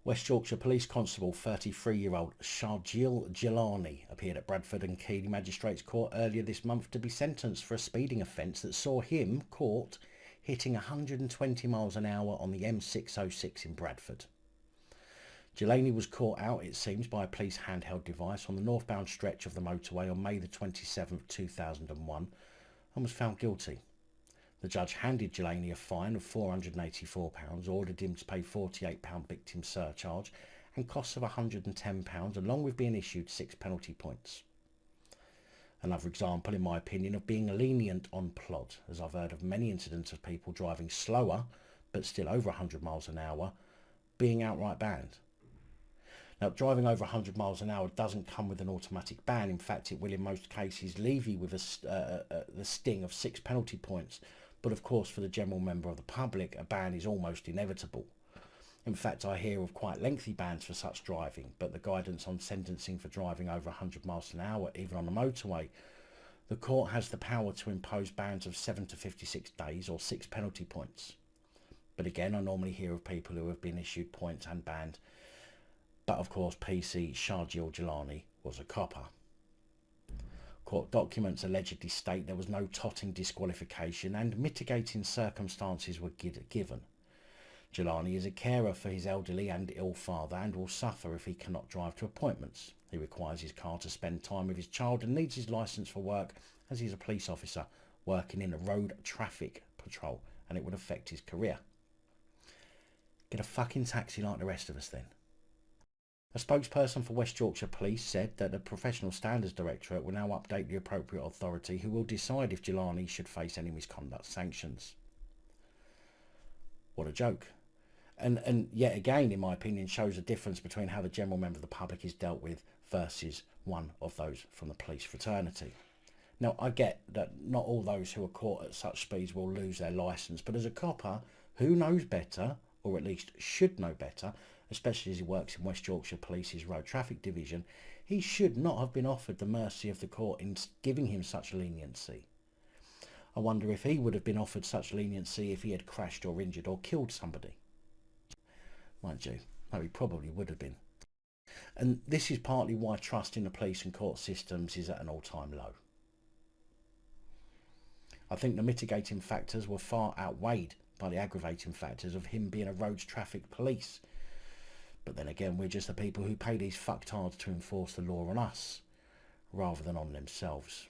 West Yorkshire Police Constable 33-year-old Sharjeel Jelani appeared at Bradford and Keighley Magistrates Court earlier this month to be sentenced for a speeding offence that saw him caught hitting 120 miles an hour on the M606 in Bradford. Jelani was caught out, it seems, by a police handheld device on the northbound stretch of the motorway on May the 27th, 2001 and was found guilty. The judge handed Jelani a fine of £484, ordered him to pay £48 victim surcharge and costs of £110, along with being issued 6 penalty points. Another example, in my opinion, of being lenient on plod, as I've heard of many incidents of people driving slower, but still over 100 miles an hour, being outright banned. Now, driving over 100 miles an hour doesn't come with an automatic ban. In fact, it will in most cases leave you with the sting of 6 penalty points. But of course, for the general member of the public, a ban is almost inevitable. In fact, I hear of quite lengthy bans for such driving, but the guidance on sentencing for driving over 100 miles an hour, even on the motorway, the court has the power to impose bans of 7 to 56 days or 6 penalty points. But again, I normally hear of people who have been issued points and banned. But of course, PC Sharjeel Jelani was a copper. Court documents allegedly state there was no totting disqualification and mitigating circumstances were given. Jelani is a carer for his elderly and ill father and will suffer if he cannot drive to appointments. He requires his car to spend time with his child and needs his licence for work, as he is a police officer working in a road traffic patrol, and it would affect his career. Get a fucking taxi like the rest of us then. A spokesperson for West Yorkshire Police said that the Professional Standards Directorate will now update the appropriate authority who will decide if Jelani should face any misconduct sanctions. What a joke. And yet again, in my opinion, shows a difference between how the general member of the public is dealt with versus one of those from the police fraternity. Now, I get that not all those who are caught at such speeds will lose their licence, but as a copper who knows better, or at least should know better, especially as he works in West Yorkshire Police's Road Traffic Division, he should not have been offered the mercy of the court in giving him such leniency. I wonder if he would have been offered such leniency if he had crashed or injured or killed somebody. Mind you, no, he probably would have been. And this is partly why trust in the police and court systems is at an all-time low. I think the mitigating factors were far outweighed by the aggravating factors of him being a roads traffic police. But then again, we're just the people who pay these fucktards to enforce the law on us, rather than on themselves.